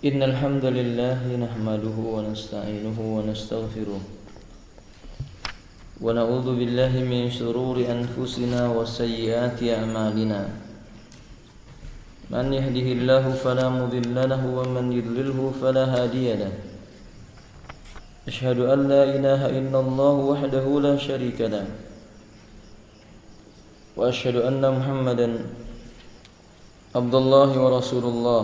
إن الحمد لله نحمده ونستعينه ونستغفره ونعوذ بالله من شرور أنفسنا وسيئات أعمالنا من يهده الله فلا مضل له ومن يضلله فلا هادي له أشهد أن لا إله إلا الله وحده لا شريك له وأشهد أن محمدا عبد الله ورسول الله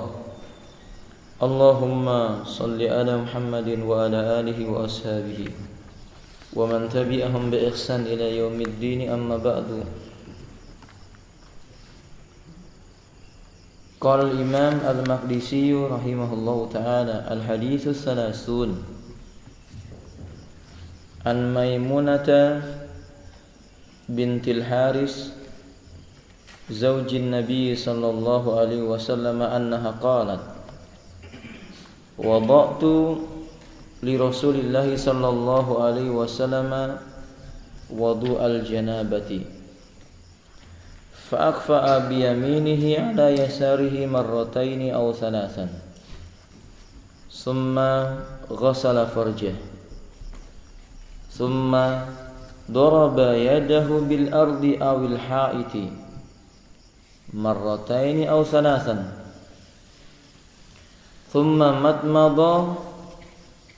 اللهم صل على محمد وعلى آله وأصحابه ومن تبعهم بإحسان إلى يوم الدين أما بعد قال الإمام المقدسي رحمه الله تعالى الحديث الثلاثون عن ميمونة بنت الحارث زوج النبي صلى الله عليه وسلم أنها قالت وضعت لرسول الله صلى الله عليه وسلم وضوء الجنابة فأخفأ بيمينه على يساره مرتين أو ثلاثا ثم غسل فرجه ثم ضرب يده بالأرض أو الحائط مرتين أو ثلاثا ثم مضمض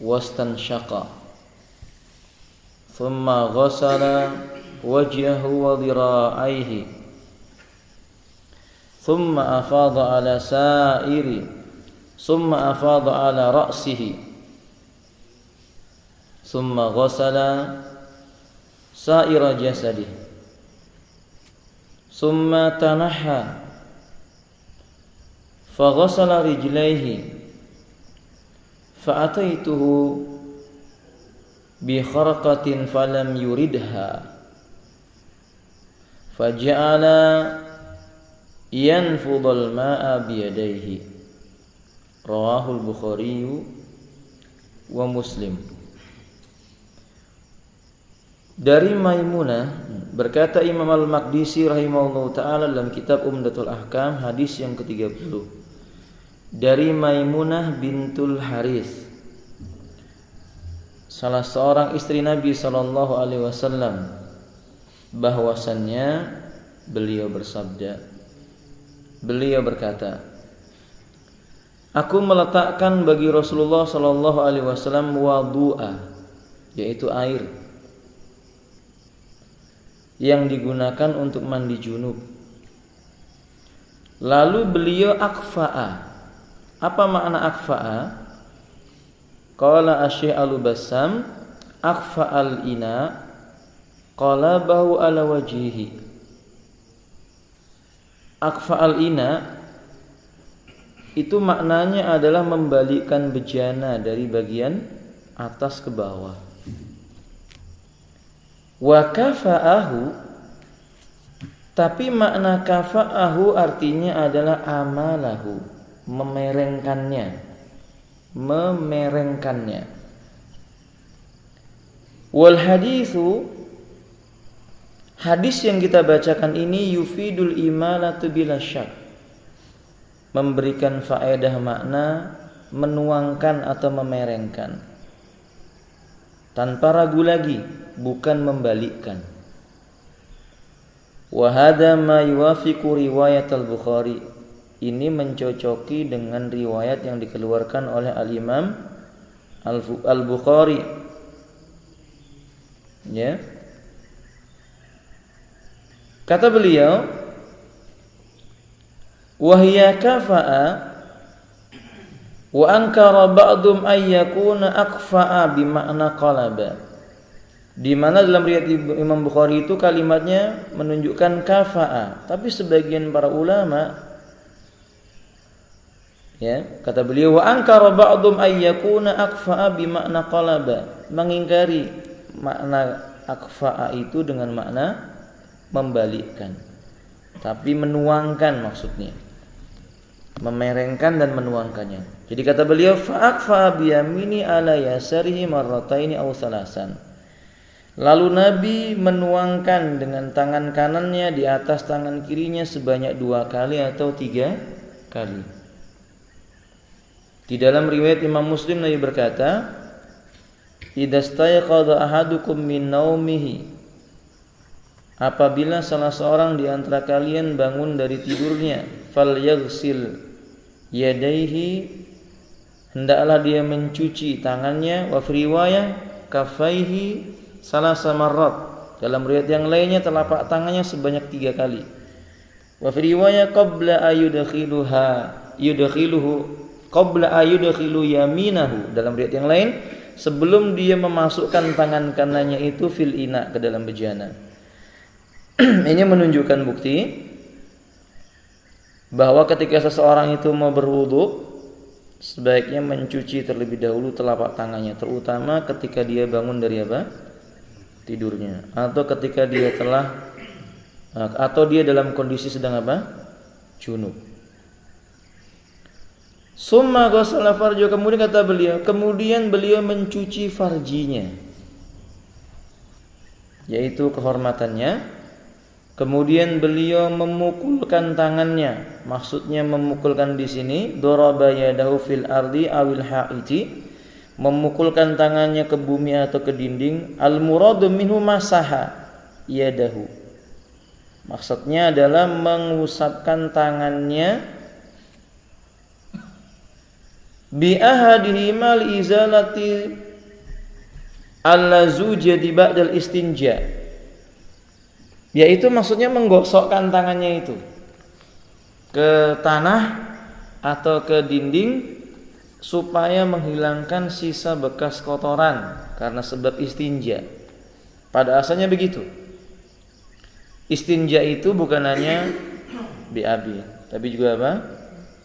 واستنشق ثم غسل وجهه وذراعيه ثم أفاض على رأسه ثم غسل سائر جسده ثم تنحى فغسل رجليه فأتيته بخرقة فلم يردها فجعل ينفض الماء بيديه رواه البخاري ومسلم. Dari Maimunah berkata Imam Al-Maqdisi rahimahullah ta'ala dalam kitab Umdatul Ahkam hadis yang ke-30 dari Maimunah bintul Harith, salah seorang istri Nabi sallallahu alaihi wasallam, bahwasannya beliau berkata, aku meletakkan bagi Rasulullah sallallahu alaihi wasallam wadu'a, yaitu air yang digunakan untuk mandi junub. Lalu beliau akfa'a. Apa makna akfa'a? Qala Asy-Syaikh Al-Bassam akfa'al ina qalabahu ala wajhihi. Akfa'al ina itu maknanya adalah membalikkan bejana dari bagian atas ke bawah. Wa kafa'ahu, tapi makna kafa'ahu artinya adalah amalahu, memerengkannya. Wal hadithu, hadis yang kita bacakan ini yufidul imalatu bila syak, memberikan faedah makna menuangkan atau memerengkan tanpa ragu lagi, bukan membalikkan. Wa hadza ma yuwafiqu riwayat al-Bukhari, ini mencocoki dengan riwayat yang dikeluarkan oleh al-Imam Al-Bukhari. Ya. Kata beliau, wa hiya kafa'a wa ankara ba'dhum ay yakuna akfa'a bi makna qalaba. Di mana dalam riwayat Imam Bukhari itu kalimatnya menunjukkan kafa'a, tapi sebagian para ulama, ya, kata beliau wa ankara ba'dhum ay yakuna akfa'a bi makna qalaba, mengingkari makna akfa'a itu dengan makna membalikkan, tapi menuangkan maksudnya, memerengkan dan menuangkannya. Jadi kata beliau fa akfa bi yamini ala yasarihi marrataini aw salasan. Lalu Nabi menuangkan dengan tangan kanannya di atas tangan kirinya sebanyak 2 kali atau 3 kali. Di dalam riwayat Imam Muslim Nabi berkata, "Idza stayqadha ahadukum min naumihi." Apabila salah seorang di antara kalian bangun dari tidurnya, falyaghsil yadayhi, hendaklah dia mencuci tangannya, wa fi riwayah kaffaihi salasa marrat. Dalam riwayat yang lainnya telapak tangannya sebanyak 3 kali. Wa fi riwayah qabla ayudkhilu yaminahu. Dalam riwayat yang lain sebelum dia memasukkan tangan kanannya itu fil ina, ke dalam bejana. Ini menunjukkan bukti bahwa ketika seseorang itu mau berwudu, sebaiknya mencuci terlebih dahulu telapak tangannya, terutama ketika dia bangun dari tidurnya, atau ketika dia atau dia dalam kondisi sedang junub. Summa ghassala farjo, kemudian kata beliau, kemudian beliau mencuci farjinya, yaitu kehormatannya. Kemudian beliau memukulkan tangannya, maksudnya memukulkan di sini daraba yadahu fil ardi awil haiti, memukulkan tangannya ke bumi atau ke dinding. Al muradu minhu masaha yadahu, maksudnya adalah mengusapkan tangannya bi ahadihima li izalati al-lazujati ba'dal istinja, yaitu maksudnya menggosokkan tangannya itu ke tanah atau ke dinding supaya menghilangkan sisa bekas kotoran karena sebab istinja. Pada asalnya begitu. Istinja itu bukan hanya BAB, tapi juga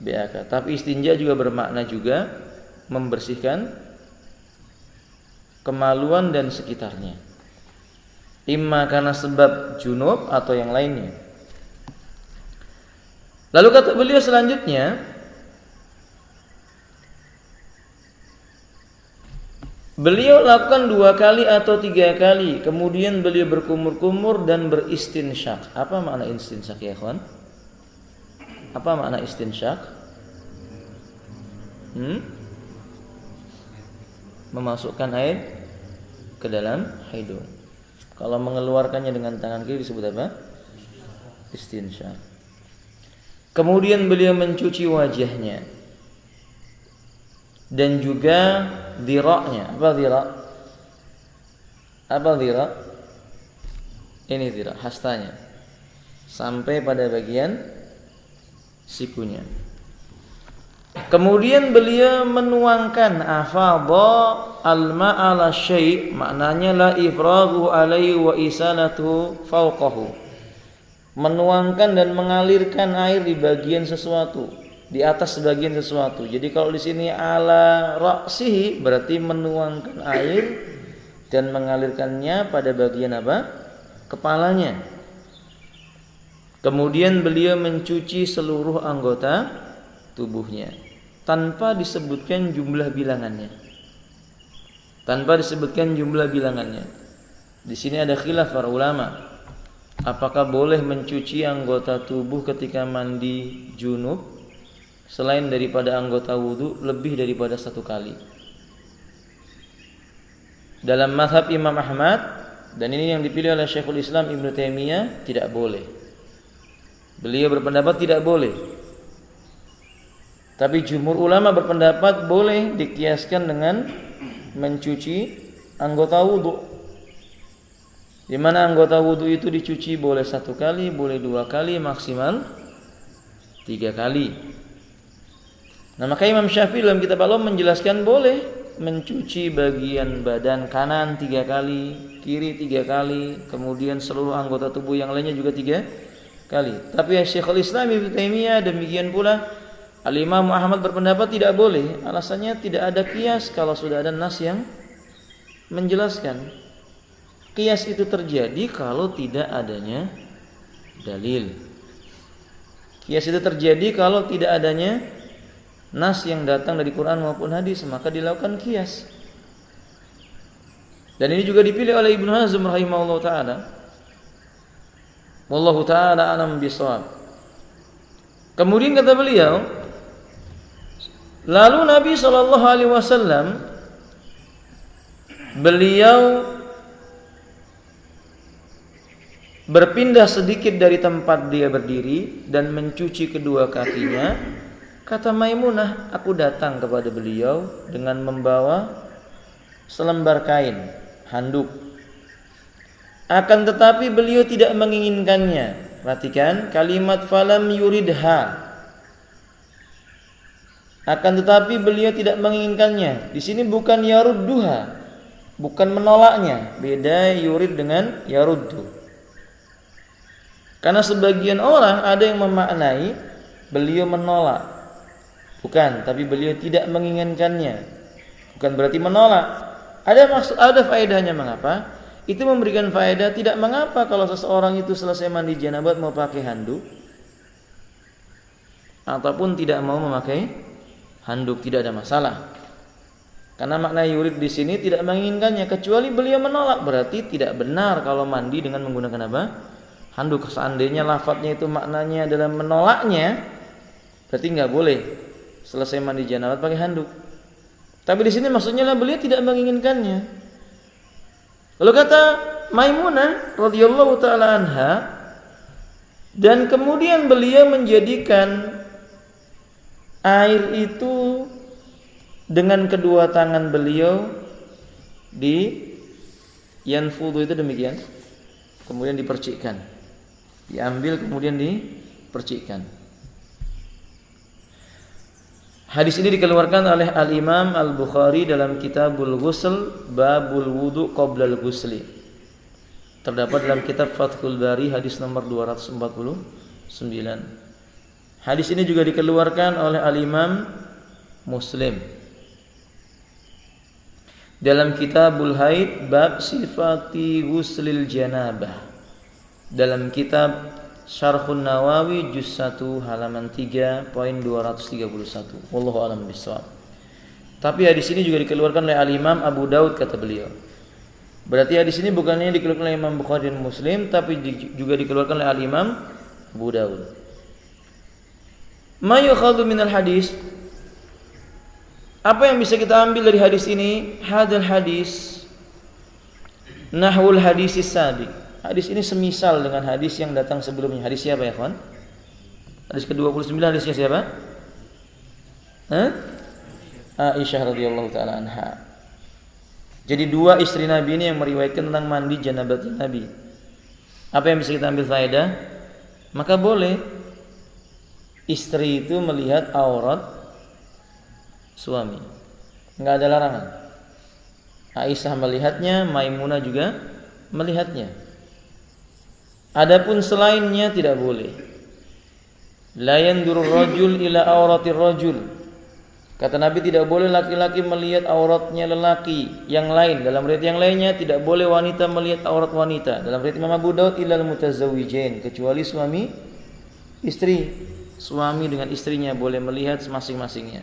BAK. Tapi istinja juga bermakna juga membersihkan kemaluan dan sekitarnya, imma karena sebab junub atau yang lainnya. Lalu kata beliau selanjutnya, beliau lakukan 2 kali atau 3 kali, kemudian beliau berkumur-kumur dan beristinsyak. Apa makna istinsyak ya kawan? Apa makna istinsyak? Memasukkan air ke dalam hidung. Kalau mengeluarkannya dengan tangan kiri disebut apa? Istinsyak. Kemudian beliau mencuci wajahnya dan juga dhiraknya. Apa dhirak? Apa dhirak? Ini dhirak, hastanya, sampai pada bagian sikunya. Kemudian beliau menuangkan afadha al-ma'a ala syai', maknanya la ifraghu alaihi wa isalatu fawqahu, menuangkan dan mengalirkan air di bagian sesuatu, di atas sebagian sesuatu. Jadi kalau di sini ala ra'sihi berarti menuangkan air dan mengalirkannya pada bagian kepalanya. Kemudian beliau mencuci seluruh anggota tubuhnya tanpa disebutkan jumlah bilangannya. Tanpa disebutkan jumlah bilangannya. Di sini ada khilaf para ulama. Apakah boleh mencuci anggota tubuh ketika mandi junub selain daripada anggota wudu lebih daripada 1 kali? Dalam mazhab Imam Ahmad, dan ini yang dipilih oleh Syekhul Islam Ibnu Taimiyah, tidak boleh. Beliau berpendapat tidak boleh. Tapi jumhur ulama berpendapat boleh dikiaskan dengan mencuci anggota wudu, di mana anggota wudu itu dicuci boleh 1 kali, boleh 2 kali, maksimal 3 kali. Nah, maka Imam Syafi'i dalam kitab Al-Umm menjelaskan boleh mencuci bagian badan kanan 3 kali, kiri 3 kali, kemudian seluruh anggota tubuh yang lainnya juga 3 kali. Tapi Syekhul Islam Ibnu Taimiyah demikian pula Al-Imam Ahmad berpendapat tidak boleh. Alasannya tidak ada qiyas kalau sudah ada nas yang menjelaskan. Qiyas itu terjadi kalau tidak adanya dalil. Qiyas itu terjadi kalau tidak adanya nas yang datang dari Quran maupun hadis, maka dilakukan qiyas. Dan ini juga dipilih oleh Ibnu Hazm rahimahullah taala. Wallahu taala alam bisawab. Kemudian kata beliau, Lalu Nabi Shallallahu Alaihi Wasallam beliau berpindah sedikit dari tempat dia berdiri dan mencuci kedua kakinya. Kata Maimunah, aku datang kepada beliau dengan membawa selembar kain, handuk. Akan tetapi beliau tidak menginginkannya. Perhatikan kalimat falam yuridha. Akan tetapi beliau tidak menginginkannya. Di sini bukan yarudduha, bukan menolaknya. Beda yurid dengan yaruddu. Karena sebagian orang ada yang memaknai beliau menolak. Bukan, tapi beliau tidak menginginkannya. Bukan berarti menolak. Ada faedahnya. Mengapa? Itu memberikan faedah tidak mengapa kalau seseorang itu selesai mandi janabat mau pakai handuk ataupun tidak mau memakai handuk, tidak ada masalah. Karena makna yurid di sini tidak menginginkannya, kecuali beliau menolak, berarti tidak benar kalau mandi dengan menggunakan apa? Handuk. Seandainya lafadznya itu maknanya adalah menolaknya, berarti nggak boleh selesai mandi janabat pakai handuk. Tapi di sini maksudnya lah beliau tidak menginginkannya. Lalu kata Maimunah radhiyallahu taala anha, dan kemudian beliau menjadikan air itu dengan kedua tangan beliau di yanfudu itu demikian, kemudian dipercikkan, diambil kemudian dipercikkan. Hadis ini dikeluarkan oleh Al-Imam Al-Bukhari dalam Kitabul Ghusl, Babul Wudu Qoblal Ghusli. Terdapat dalam kitab Fathul Bari hadis nomor 249. Hadis ini juga dikeluarkan oleh Al-Imam Muslim dalam Kitabul Haid, Bab Sifati Ghuslil Janabah, dalam kitab Syarhun Nawawi juz 1 halaman 3 poin 231. Wallahu a'lam bishawab. Tapi hadis ini juga dikeluarkan oleh Al-Imam Abu Daud kata beliau. Berarti hadis ini bukannya dikeluarkan oleh Imam Bukhari dan Muslim, tapi juga dikeluarkan oleh Al-Imam Abu Daud. Ma yukhadhu minal hadis. Apa yang bisa kita ambil dari hadis ini? Hadal hadis nahwul hadisis sabiq. Hadis ini semisal dengan hadis yang datang sebelumnya. Hadis siapa ya kawan? Hadis ke-29 hadisnya siapa? Aisyah radhiyallahu taala anha. Jadi dua istri Nabi ini yang meriwayatkan tentang mandi janabat Nabi. Apa yang bisa kita ambil faedah? Maka boleh istri itu melihat aurat suami. Enggak ada larangan. Aisyah melihatnya, Maimunah juga melihatnya. Adapun selainnya tidak boleh. La yandurur rajul ila auratir rajul. Kata Nabi tidak boleh laki-laki melihat auratnya lelaki yang lain. Dalam riwayat yang lainnya tidak boleh wanita melihat aurat wanita. Dalam riwayat Imam Abu Daud ilal mutazawwijain, kecuali suami istri. Suami dengan istrinya boleh melihat masing-masingnya.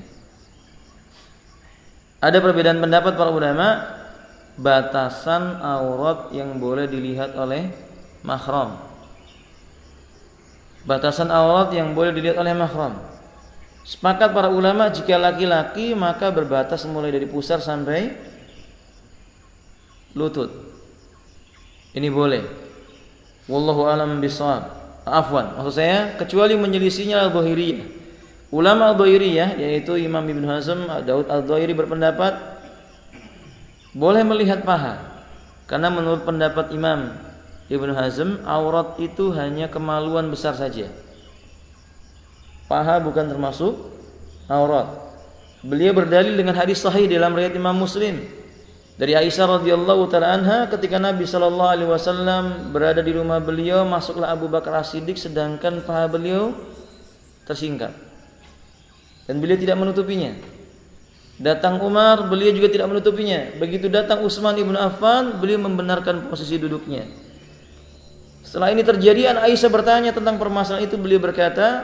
Ada perbedaan pendapat para ulama batasan aurat yang boleh dilihat oleh mahram. Batasan aurat yang boleh dilihat oleh mahram. Sepakat para ulama jika laki-laki maka berbatas mulai dari pusar sampai lutut. Ini boleh. Wallahu a'lam bishawab. Afwan, maksud saya kecuali menyelisihinya al-Dhahiriyah. Ulama al-Dhahiriyah yaitu Imam Ibn Hazm, Daud al-Dhahiri berpendapat boleh melihat paha. Karena menurut pendapat Imam Ibn Hazm, aurat itu hanya kemaluan besar saja. Paha bukan termasuk aurat. Beliau berdalil dengan hadis sahih dalam riwayat Imam Muslim dari Aisyah radhiyallahu taala anha, ketika Nabi sallallahu alaihi wasallam berada di rumah beliau, masuklah Abu Bakar As-Siddiq sedangkan paha beliau tersingkap. Dan beliau tidak menutupinya. Datang Umar, beliau juga tidak menutupinya. Begitu datang Utsman ibn Affan, beliau membenarkan posisi duduknya. Setelah ini terjadi, Aisyah bertanya tentang permasalahan itu. Beliau berkata,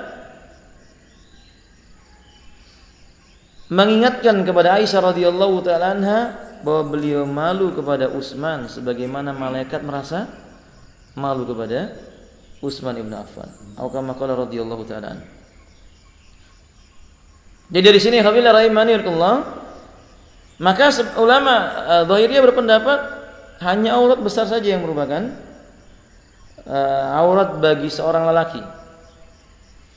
mengingatkan kepada Aisyah radhiyallahu taala anha bahwa beliau malu kepada Utsman sebagaimana malaikat merasa malu kepada Utsman ibn Affan. Atau kama qala radhiyallahu taala anhu. Jadi dari sini alhamdulillah rahimanillah, maka ulama Zahiriyah berpendapat hanya aurat besar saja yang merupakan aurat bagi seorang lelaki.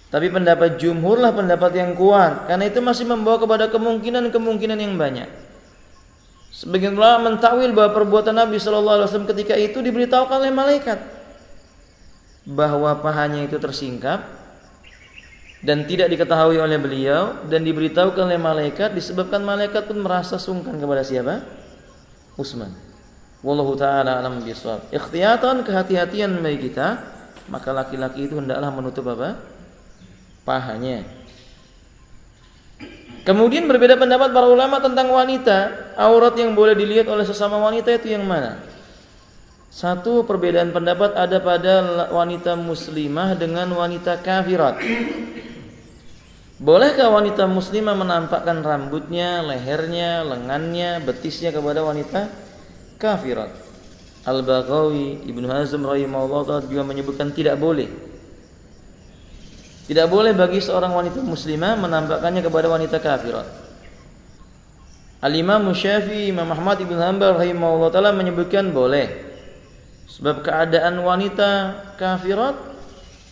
Tapi pendapat jumhurlah pendapat yang kuat, karena itu masih membawa kepada kemungkinan yang banyak. Sebagian ulama mentakwil bahwa perbuatan Nabi SAW ketika itu diberitahukan oleh malaikat bahwa pahanya itu tersingkap dan tidak diketahui oleh beliau, dan diberitahukan oleh malaikat disebabkan malaikat pun merasa sungkan kepada siapa? Utsman. Wallahu ta'ala alam bisawab. Ikhtiyatan, kehati-hatian bagi kita, maka laki-laki itu hendaklah menutup apa? Pahanya. Kemudian berbeda pendapat para ulama tentang wanita. Aurat yang boleh dilihat oleh sesama wanita itu yang mana? Satu perbedaan pendapat ada pada wanita muslimah dengan wanita kafirat. Bolehkah wanita muslimah menampakkan rambutnya, lehernya, lengannya, betisnya kepada wanita kafirat? Al-Baghawi, Ibnu Hazm rahimahullah juga menyebutkan tidak boleh. Tidak boleh bagi seorang wanita muslimah menampakkannya kepada wanita kafirat. Al-Imam Syafi'i, Imam Ahmad ibn Hanbal rahimahullah ta'ala menyebutkan boleh. Sebab keadaan wanita kafirat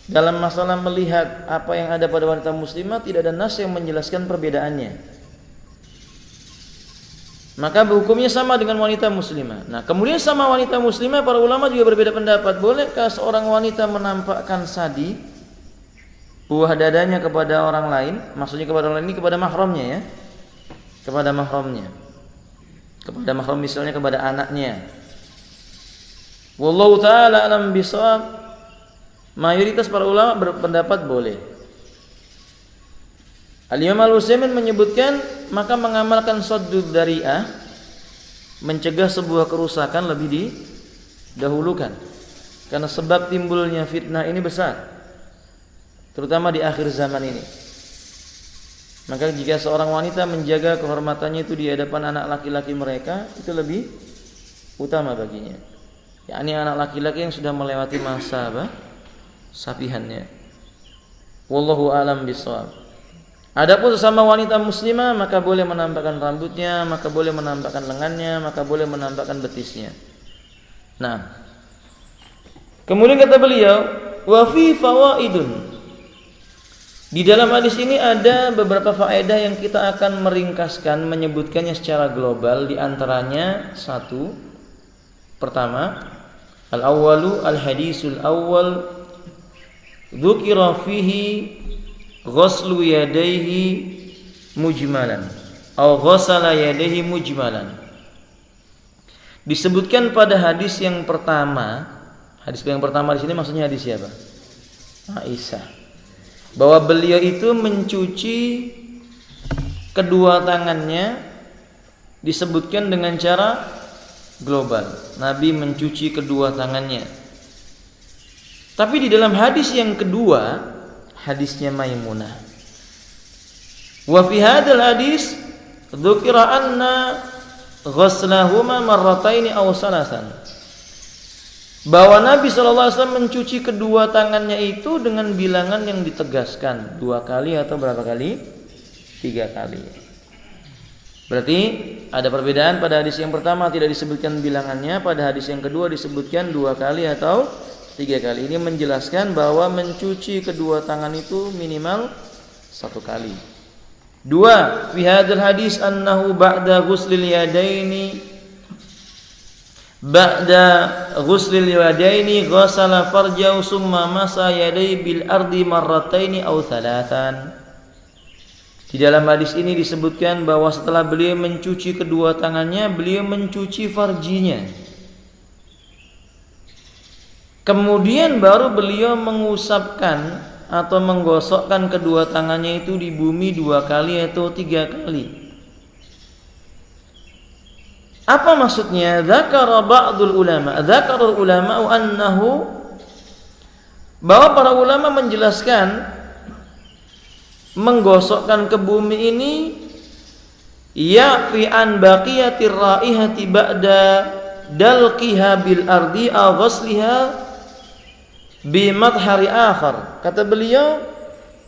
dalam masalah melihat apa yang ada pada wanita muslimah tidak ada nas yang menjelaskan perbedaannya. Maka hukumnya sama dengan wanita muslimah. Nah, kemudian sama wanita muslimah para ulama juga berbeda pendapat. Bolehkah seorang wanita menampakkan sadi, buah dadanya kepada orang lain? Maksudnya kepada orang lain ini kepada mahramnya ya. Kepada mahramnya. Kepada mahram misalnya kepada anaknya. Wallahu ta'ala alam bisawab. Mayoritas para ulama berpendapat boleh. Al-Imam Al-Utsaimin menyebutkan maka mengamalkan saddud dzari'ah, mencegah sebuah kerusakan lebih didahulukan. Karena sebab timbulnya fitnah ini besar, terutama di akhir zaman ini. Maka jika seorang wanita menjaga kehormatannya itu di hadapan anak laki-laki mereka, itu lebih utama baginya. yakni anak laki-laki yang sudah melewati masa sapihannya. Wallahu alam bishawab. Adapun sesama wanita muslimah maka boleh menampakkan rambutnya, maka boleh menampakkan lengannya, maka boleh menampakkan betisnya. Nah, kemudian kata beliau, wa fi fawaidun. Di dalam hadis ini ada beberapa faedah yang kita akan meringkaskan, menyebutkannya secara global. Di antaranya satu, pertama, al-awwalu al-hadisul awwal dzukira fihi ghuslu yadayhi mujmalan atau ghasala yadayhi mujmalan. Disebutkan pada hadis yang pertama, hadis yang pertama di sini maksudnya hadis siapa? Aisyah. Bahwa beliau itu mencuci kedua tangannya, disebutkan dengan cara global. Nabi mencuci kedua tangannya. Tapi di dalam hadis yang kedua, hadisnya Maimunah. Wa fi hadzal hadis dzukira anna ghaslahuma marrataini aw salasan. Bahwa Nabi SAW mencuci kedua tangannya itu dengan bilangan yang ditegaskan, 2 kali atau berapa kali? 3 kali. Berarti ada perbedaan. Pada hadis yang pertama tidak disebutkan bilangannya, pada hadis yang kedua disebutkan 2 kali atau 3 kali. Ini menjelaskan bahwa mencuci kedua tangan itu minimal 1 kali. 2. Fi hadzal hadis annahu ba'da ghuslil yadaini ghuslil yadaini ghasala farjahu summa masa yadayhi bil ardi marrataini aw thalathan. Di dalam hadis ini disebutkan bahwa setelah beliau mencuci kedua tangannya, beliau mencuci farjinya. Kemudian baru beliau mengusapkan atau menggosokkan kedua tangannya itu di bumi 2 kali atau 3 kali. Apa maksudnya? Dzakara ba'dul ulama, dzakarul ulama annahu, bahwa para ulama menjelaskan menggosokkan ke bumi ini ya fi an baqiyatir raihati ba'da dalqiha bil ardi aw ghasliha bi madhari akhar. Kata beliau,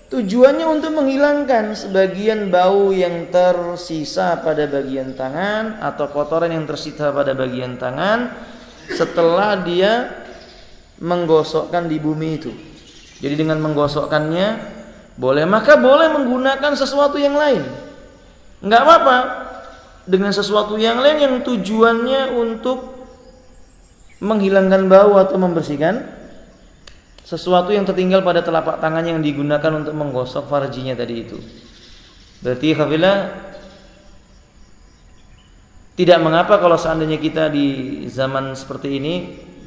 Tujuannya untuk menghilangkan sebagian bau yang tersisa pada bagian tangan atau kotoran yang tersisa pada bagian tangan setelah dia menggosokkan di bumi itu. Jadi dengan menggosokkannya maka boleh menggunakan sesuatu yang lain. Enggak apa-apa dengan sesuatu yang lain yang tujuannya untuk menghilangkan bau atau membersihkan sesuatu yang tertinggal pada telapak tangannya yang digunakan untuk menggosok farjinya tadi itu. Berarti khafilah tidak mengapa kalau seandainya kita di zaman seperti ini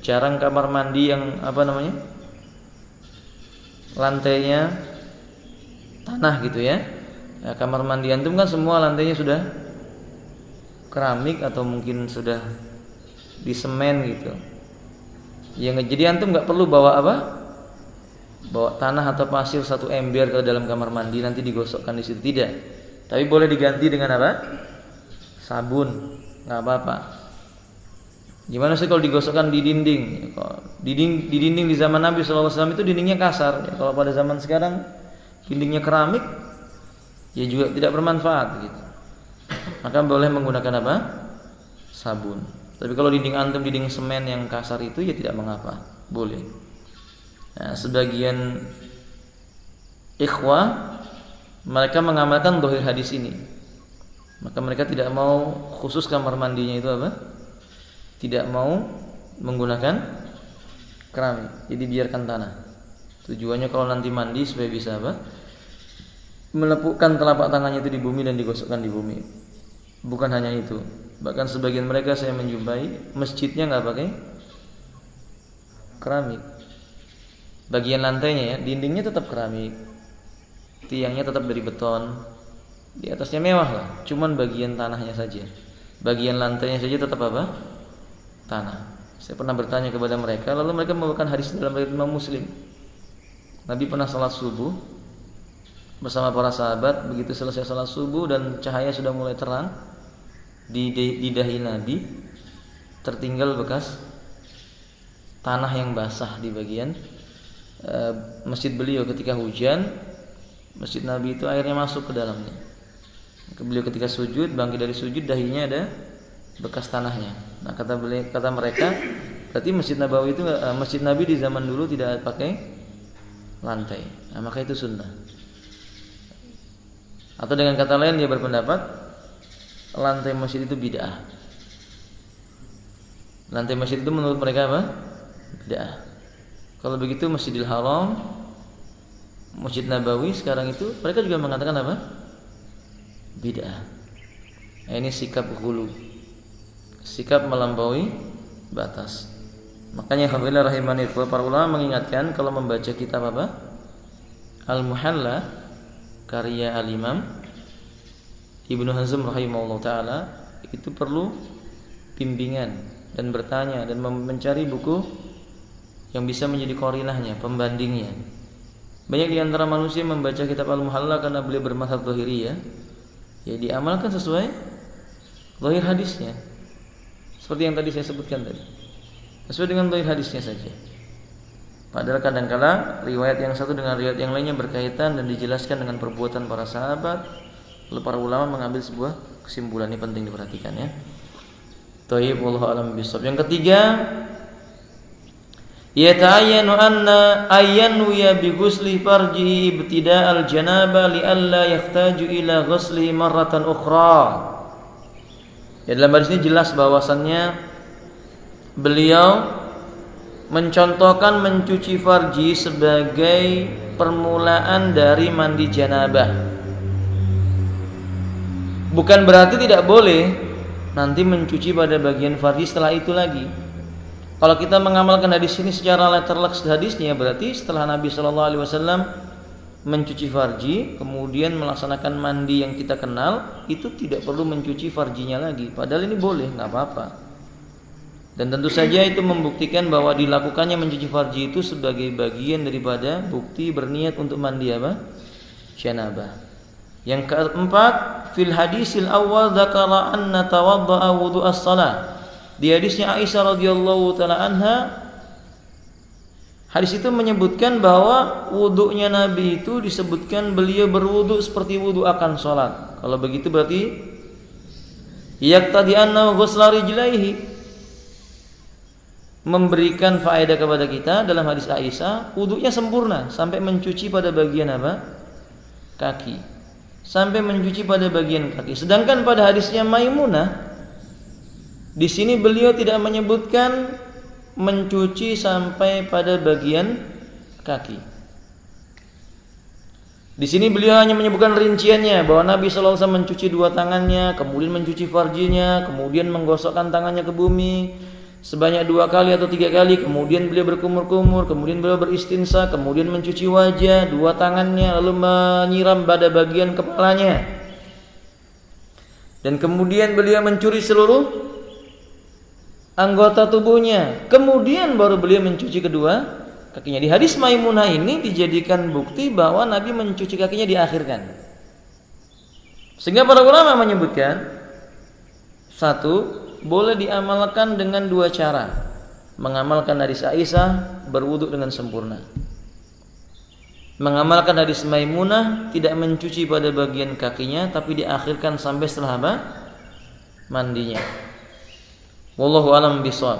jarang kamar mandi yang lantainya tanah gitu ya. Kamar mandi antum kan semua lantainya sudah keramik atau mungkin sudah di semen gitu. Jadi antum nggak perlu bawa tanah atau pasir 1 ember ke dalam kamar mandi nanti digosokkan di situ, tidak. Tapi boleh diganti dengan sabun, nggak apa-apa. Gimana sih kalau digosokkan di dinding? Di dinding di zaman Nabi SAW itu dindingnya kasar. Ya, kalau pada zaman sekarang dindingnya keramik, ya juga tidak bermanfaat gitu. Maka boleh menggunakan sabun. Tapi kalau dinding antum dinding semen yang kasar itu ya tidak mengapa, boleh. Nah, sebagian ikhwah mereka mengamalkan dohir hadis ini. Maka mereka tidak mau khusus kamar mandinya itu tidak mau menggunakan keramik. Jadi biarkan tanah. Tujuannya kalau nanti mandi supaya bisa melepukkan telapak tangannya itu di bumi dan digosokkan di bumi. Bukan hanya itu. Bahkan sebagian mereka saya menjumpai masjidnya nggak pakai keramik. Bagian lantainya ya, dindingnya tetap keramik, tiangnya tetap dari beton, di atasnya mewah lah. Cuman bagian tanahnya saja, bagian lantainya saja tetap tanah. Saya pernah bertanya kepada mereka, lalu mereka membawakan hadis dalam riwayat Imam Muslim. Nabi pernah salat subuh bersama para sahabat. Begitu selesai salat subuh dan cahaya sudah mulai terang, di dahi Nabi tertinggal bekas tanah yang basah di bagian masjid beliau ketika hujan. Masjid Nabi itu airnya masuk ke dalamnya. Beliau ketika sujud, bangkit dari sujud, dahinya ada bekas tanahnya. Nah, kata mereka, berarti Masjid Nabawi itu Masjid Nabi di zaman dulu tidak pakai lantai. Nah, maka itu sunnah. Atau dengan kata lain dia berpendapat lantai masjid itu bid'ah. Lantai masjid itu menurut mereka bid'ah. Kalau begitu Masjidil Haram, Masjid Nabawi sekarang itu mereka juga mengatakan bid'ah. Nah, ini sikap ghulu, sikap melampaui batas. Makanya alhamdulillah rahimanillah, para ulama mengingatkan kalau membaca kitab Al-Muhalla karya Al-Imam Ibnu Hazm rahimahullah ta'ala, itu perlu bimbingan dan bertanya dan mencari buku yang bisa menjadi qarinahnya, pembandingnya. Banyak di antara manusia membaca kitab Al-Muhalla karena beliau bermadzhab zahiriyah, ya diamalkan sesuai zahir hadisnya. Seperti yang tadi saya sebutkan tadi. Sesuai dengan zahir hadisnya saja. Padahal kadang-kala riwayat yang satu dengan riwayat yang lainnya berkaitan dan dijelaskan dengan perbuatan para sahabat. Lalu para ulama mengambil sebuah kesimpulan. Ini penting diperhatikan ya. Thayyib, wallahu a'lam bishawab. Yang ketiga, yata'ayyanu anna ayyanwiya bi ghusli farjihi ibtida'al janaba li alla yahtaju ila ghuslihi marratan ukhra. Ya, dalam hadis ini jelas bahwasannya beliau mencontohkan mencuci farji sebagai permulaan dari mandi janabah. Bukan berarti tidak boleh nanti mencuci pada bagian farji setelah itu lagi. Kalau kita mengamalkan hadis ini secara letterleks hadisnya, berarti setelah Nabi SAW mencuci farji, kemudian melaksanakan mandi yang kita kenal, itu tidak perlu mencuci farjinya lagi. Padahal ini boleh, nggak apa-apa. Dan tentu saja itu membuktikan bahwa dilakukannya mencuci farji itu sebagai bagian daripada bukti berniat untuk mandi janabah. Yang keempat, fil hadisil awal dzakara anna tawadda'a wudu'as shalah. Di hadisnya Aisyah radhiyallahu taala anha Hadis itu menyebutkan bahwa wudunya Nabi itu disebutkan beliau berwudu seperti wudu akan sholat. Kalau begitu berarti yaqtadi annahu ghusla rijlaihi, memberikan faedah kepada kita dalam hadis Aisyah, wudunya sempurna sampai mencuci pada bagian apa? Kaki. Sampai mencuci pada bagian kaki. Sedangkan pada hadisnya Maimunah, di sini beliau tidak menyebutkan mencuci sampai pada bagian kaki. Di sini beliau hanya menyebutkan rinciannya bahwa Nabi SAW mencuci dua tangannya, kemudian mencuci farjinya, kemudian menggosokkan tangannya ke bumi sebanyak 2 kali atau 3 kali, kemudian beliau berkumur-kumur, kemudian beliau beristinsya, kemudian mencuci wajah, 2 tangannya, lalu menyiram pada bagian kepalanya, dan kemudian beliau mencuri seluruh anggota tubuhnya, kemudian baru beliau mencuci kedua kakinya. Di hadis Maimunah ini dijadikan bukti bahwa Nabi mencuci kakinya diakhirkan. Sehingga para ulama menyebutkan, satu, boleh diamalkan dengan 2 cara. Mengamalkan hadis Aisyah, berwudu dengan sempurna. Mengamalkan hadis Maimunah, tidak mencuci pada bagian kakinya, tapi diakhirkan sampai setelah apa? Mandinya. Wallahu a'lam bishawab.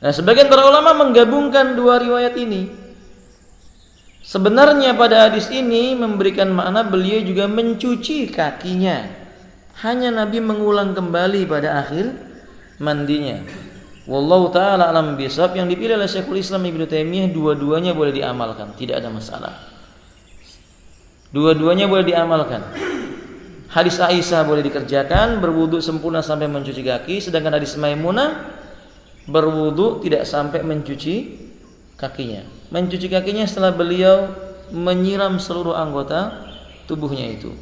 Nah, sebagian para ulama menggabungkan 2 riwayat ini. Sebenarnya pada hadis ini memberikan makna beliau juga mencuci kakinya. Hanya Nabi mengulang kembali pada akhir mandinya. Wallahu ta'ala a'lam bishawab. Yang dipilih oleh Syekhul Islam Ibnu Taimiyah, dua-duanya boleh diamalkan, tidak ada masalah. Dua-duanya boleh diamalkan. Hadis Aisyah boleh dikerjakan, berwudu sempurna sampai mencuci kaki, sedangkan hadis Maimunah berwudu tidak sampai mencuci kakinya. Mencuci kakinya setelah beliau menyiram seluruh anggota tubuhnya itu.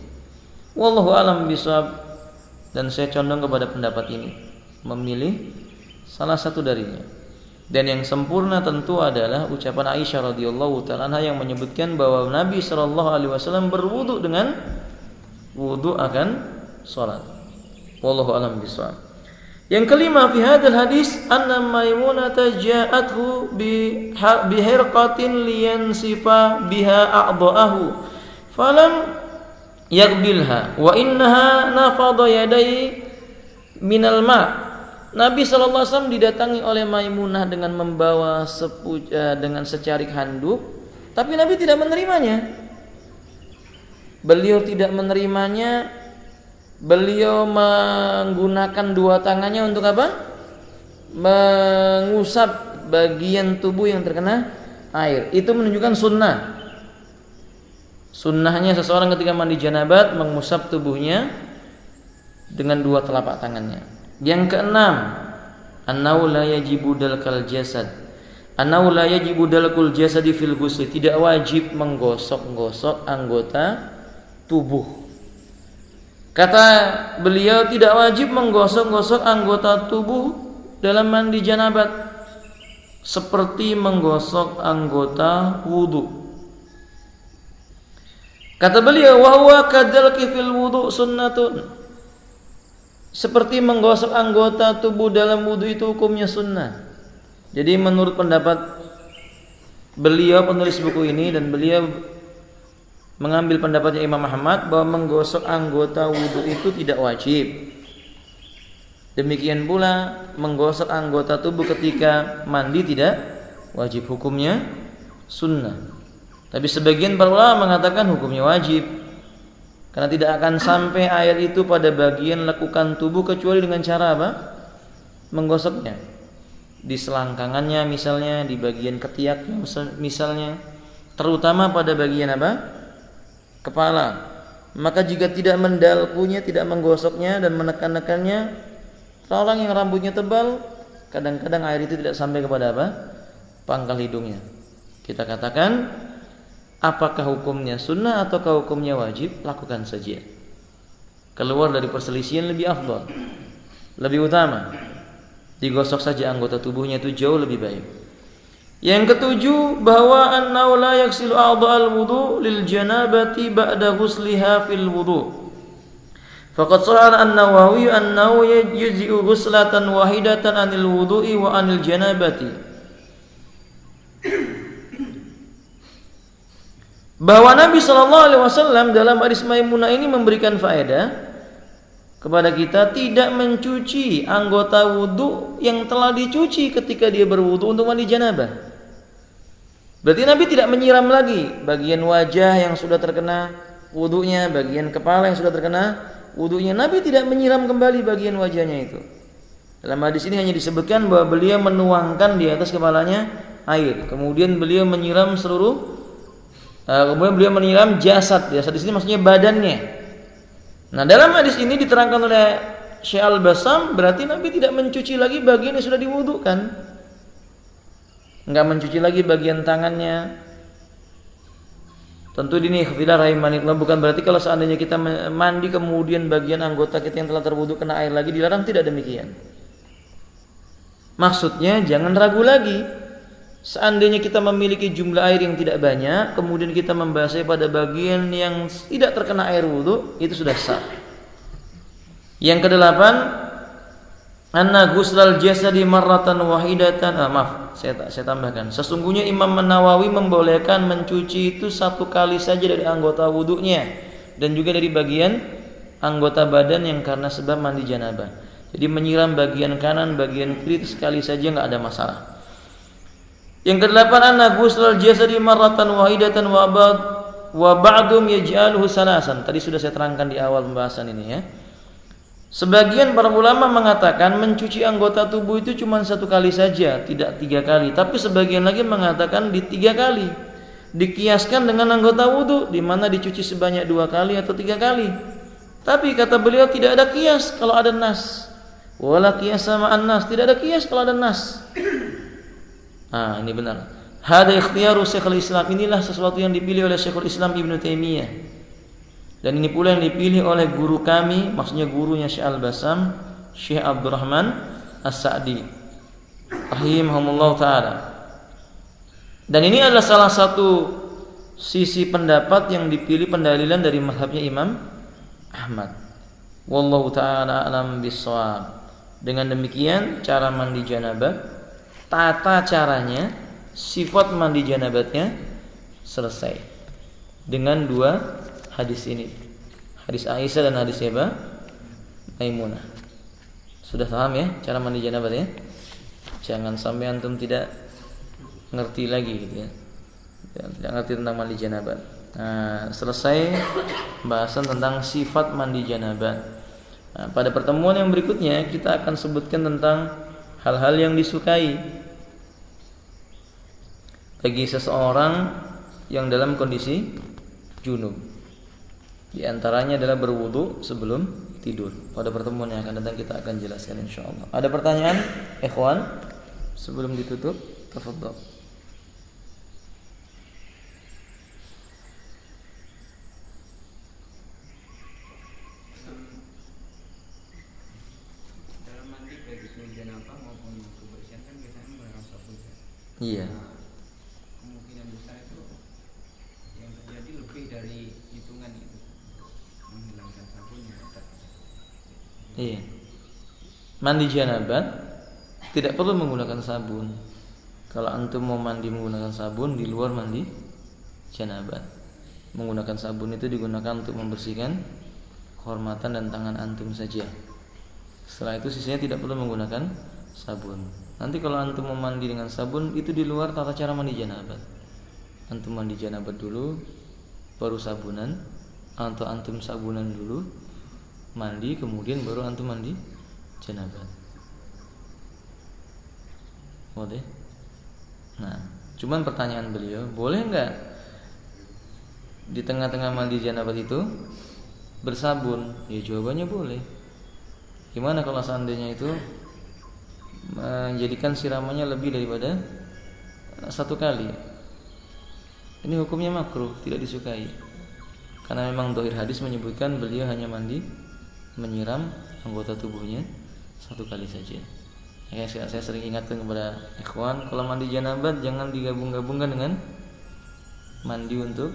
Wallahu a'lam bishawab, dan saya condong kepada pendapat ini, memilih salah satu darinya. Dan yang sempurna tentu adalah ucapan Aisyah radhiyallahu ta'ala anha yang menyebutkan bahwa Nabi sallallahu alaihi wasallam berwudu dengan wudu akan salat. Wallahu a'lam bishawab. Yang kelima, fi hadzal hadis anna Maimunah ja'athu bi hirqatin liyansifa biha a'dha'ahu falam yaqbilha wa innaha nafadha yadai minal ma'. Nabi sallallahu alaihi wasallam didatangi oleh Maimunah dengan membawa dengan secarik handuk, tapi Nabi tidak menerimanya. Beliau tidak menerimanya. Beliau menggunakan 2 tangannya untuk apa? Mengusap bagian tubuh yang terkena air. Itu menunjukkan sunnah. Sunnahnya seseorang ketika mandi janabat mengusap tubuhnya dengan 2 telapak tangannya. Yang keenam, annahu la yajibu dalkal jasad. Annahu la yajibu dalkul jasadi fil ghusl. Tidak wajib menggosok-gosok anggota tubuh. Kata beliau, tidak wajib menggosok-gosok anggota tubuh dalam mandi janabat seperti menggosok anggota wudu. Kata beliau, wa huwa kadalki fil wudu sunnatun. Seperti menggosok anggota tubuh dalam wudu itu hukumnya sunnah. Jadi menurut pendapat beliau penulis buku ini, dan beliau mengambil pendapatnya Imam Ahmad bahwa menggosok anggota wudu itu tidak wajib. Demikian pula menggosok anggota tubuh ketika mandi tidak wajib, hukumnya sunnah. Tapi sebagian para ulama mengatakan hukumnya wajib, karena tidak akan sampai air itu pada bagian lekukan tubuh kecuali dengan cara apa? Menggosoknya di selangkangannya misalnya, di bagian ketiaknya misalnya, terutama pada bagian apa? Kepala. Maka jika tidak mendalkunya, tidak menggosoknya dan menekan-nekannya, orang yang rambutnya tebal, kadang-kadang air itu tidak sampai kepada apa? Pangkal hidungnya. Kita katakan, apakah hukumnya sunnah ataukah hukumnya wajib? Lakukan saja. Keluar dari perselisihan lebih afdal, lebih utama. Digosok saja anggota tubuhnya, itu jauh lebih baik. Yang ketujuh, bahwa annahu la yaghsilu a'dha'al wudu lil janabati ba'da ghusliha fil wudu. Faqad sahha an-Nawawi annahu yujzi'u ghuslatan wahidatan anil wudu'i wa anil janabati. bahwa Nabi SAW dalam hadis Maimunah ini memberikan faedah kepada kita tidak mencuci anggota wudu yang telah dicuci ketika dia berwudu untuk mandi janabah. Berarti Nabi tidak menyiram lagi bagian wajah yang sudah terkena wudunya, bagian kepala yang sudah terkena wudunya. Nabi tidak menyiram kembali bagian wajahnya itu. Dalam hadis ini hanya disebutkan bahwa beliau menuangkan di atas kepalanya air, kemudian beliau menyiram jasad di sini maksudnya badannya. Nah, dalam hadis ini diterangkan oleh Syekh Al-Bassam, berarti Nabi tidak mencuci lagi bagian yang sudah diwudukan, enggak mencuci lagi bagian tangannya. Tentu ini ikhtilaf rahimanillah, bukan berarti kalau seandainya kita mandi kemudian bagian anggota kita yang telah terwudu kena air lagi dilarang, tidak demikian. Maksudnya jangan ragu lagi. Seandainya kita memiliki jumlah air yang tidak banyak, kemudian kita membasahi pada bagian yang tidak terkena air wudu, itu sudah sah. Yang kedelapan, anna ghuslal jasadi marratan wahidatan. Saya tambahkan. Sesungguhnya Imam Nawawi membolehkan mencuci itu satu kali saja dari anggota wudunya dan juga dari bagian anggota badan yang karena sebab mandi janabah. Jadi menyiram bagian kanan, bagian kiri itu sekali saja, enggak ada masalah. Yang kedelapan, anna ghuslal jasadi marratan wahidatan wa ba'dum yaj'aluhu salasan. Tadi sudah saya terangkan di awal pembahasan ini ya. Sebagian para ulama mengatakan mencuci anggota tubuh itu cuma satu kali saja, tidak 3 kali. Tapi sebagian lagi mengatakan di 3 kali. Dikiaskan dengan anggota wudu, di mana dicuci sebanyak 2 kali atau 3 kali. Tapi kata beliau tidak ada kias kalau ada nas. Wala qiyas ma'an nas, tidak ada kias kalau ada nas. Ini benar. Hada ikhtiyaru Syekhul Islam, inilah sesuatu yang dipilih oleh Syekhul Islam Ibnu Taimiyah. Dan ini pula yang dipilih oleh guru kami, maksudnya gurunya Syekh Al-Bassam, Syekh Abdurrahman As-Sa'di rahimahumullah taala. Dan ini adalah salah satu sisi pendapat yang dipilih pendalilan dari mazhabnya Imam Ahmad. Wallahu taala alam bissawab. Dengan demikian cara mandi janabah, tata caranya, sifat mandi janabatnya selesai dengan 2 hadis ini, hadis Aisyah dan hadis siapa? Maimunah. Sudah paham ya cara mandi janabat ya? Jangan sampai antum tidak ngerti lagi gitu ya, tidak ngerti tentang mandi janabat. Selesai bahasan tentang sifat mandi janabat. Pada pertemuan yang berikutnya kita akan sebutkan tentang hal-hal yang disukai bagi seseorang yang dalam kondisi junub. Di antaranya adalah berwudu sebelum tidur. Pada pertemuan yang akan datang kita akan jelaskan insyaallah. Ada pertanyaan, ikhwan? Sebelum ditutup, tafadhol. Dalam mandi baik itu janabah maupun kebersihan kan biasanya menggunakan sabun. Iya. Kemungkinan besar itu yang terjadi lebih dari hitungan itu menghilangkan sabunnya. Iya. Mandi janabah tidak perlu menggunakan sabun. Kalau antum mau mandi menggunakan sabun, di luar mandi janabah. Menggunakan sabun itu digunakan untuk membersihkan kehormatan dan tangan antum saja. Setelah itu sisanya tidak perlu menggunakan sabun. Nanti kalau antum mau mandi dengan sabun, itu di luar tata cara mandi janabah. Antum mandi janabah dulu, baru sabunan, atau antum sabunan dulu, mandi, kemudian baru antum mandi janabah. Boleh? Nah, cuman pertanyaan beliau, boleh enggak di tengah-tengah mandi janabah itu bersabun? Ya jawabannya boleh. Gimana kalau seandainya itu menjadikan siramannya lebih daripada 1 kali? Ini hukumnya makruh, tidak disukai. Karena memang dhahir hadis menyebutkan beliau hanya mandi menyiram anggota tubuhnya 1 kali saja. Ya, saya sering ingatkan kepada ikhwan, kalau mandi janabat jangan digabung-gabungkan dengan mandi untuk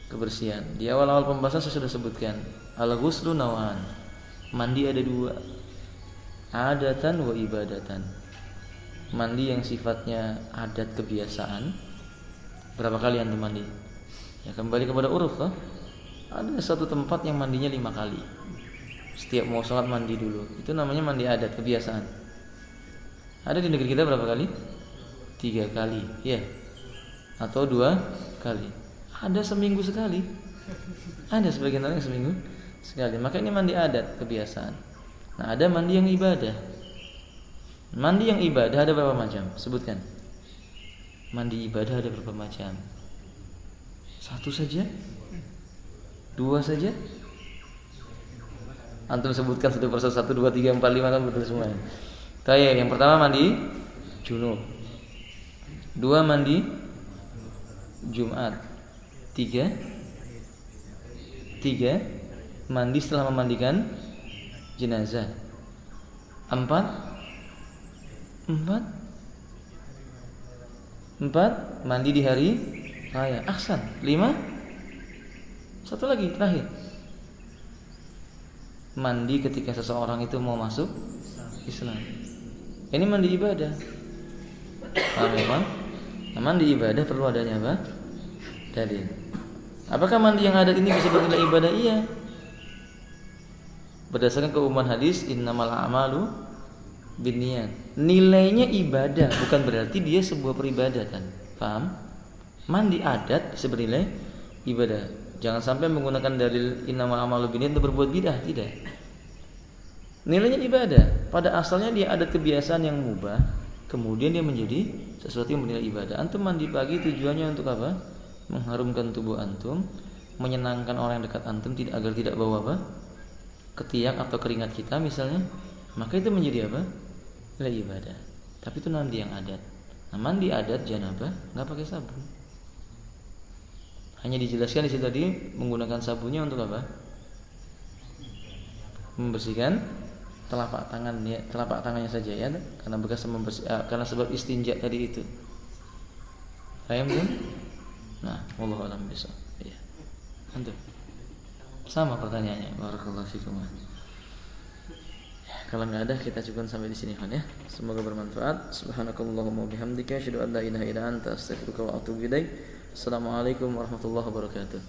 kebersihan. Di awal-awal pembahasan saya sudah sebutkan, al-ghuslu nawan. Mandi ada 2, adatan wa ibadatan. Mandi yang sifatnya adat kebiasaan. Berapa kali antum mandi? Ya kembali kepada uruf toh. Ada satu tempat yang mandinya 5 kali. Setiap mau sholat mandi dulu. Itu namanya mandi adat, kebiasaan. Ada di negeri kita berapa kali? 3 kali, ya. Atau 2 kali. Ada seminggu sekali. Ada sebagian orang yang seminggu sekali. Maka ini mandi adat, kebiasaan. Nah, ada mandi yang ibadah. Mandi yang ibadah ada berapa macam? Sebutkan. Mandi ibadah ada berapa macam? 1 saja? 2 saja? Antum sebutkan 1 persatu, 1, 2, 3, 4, 5 kan betul semua. Baik, yang pertama mandi junub. 2 mandi Jumat. 3 mandi setelah memandikan jenazah. 4 mandi di hari raya. Ahsan. 5 satu lagi terakhir. Mandi ketika seseorang itu mau masuk Islam. Ini mandi ibadah. Memang mandi ibadah perlu adanya apa? Dalil. Apakah mandi yang adat ini bisa bernilai ibadah? Iya. Berdasarkan keumuman hadis innamal a'malu binniyat. Nilainya ibadah, bukan berarti dia sebuah peribadatan. Paham? Mandi adat bisa bernilai ibadah. Jangan sampai menggunakan dalil innamal a'malu binniyat untuk berbuat bidah, tidak. Nilainya ibadah. Pada asalnya dia adat kebiasaan yang mubah, kemudian dia menjadi sesuatu yang bernilai ibadah. Antum mandi pagi tujuannya untuk apa? Mengharumkan tubuh antum, menyenangkan orang yang dekat antum agar tidak bau apa? Ketiak atau keringat kita misalnya. Maka itu menjadi apa? Nilai ibadah. Tapi itu mandi yang adat. Nah, mandi adat janabah enggak pakai sabun. Hanya dijelaskan di situ tadi menggunakan sabunnya untuk apa? Membersihkan telapak tangannya saja ya, karena bekas karena sebab istinja tadi itu. Paham kan? Nah, wallahu a'lam bishawab. Iya. Antum. Sama pertanyaannya. Barakallahu fikum. Kalau enggak ada kita cukupkan sampai di sini kan ya. Semoga bermanfaat. Subhanakallahumma wabihamdika asyhadu an la ilaha illa anta astaghfiruka wa atubu ilaik. Assalamualaikum warahmatullahi wabarakatuh.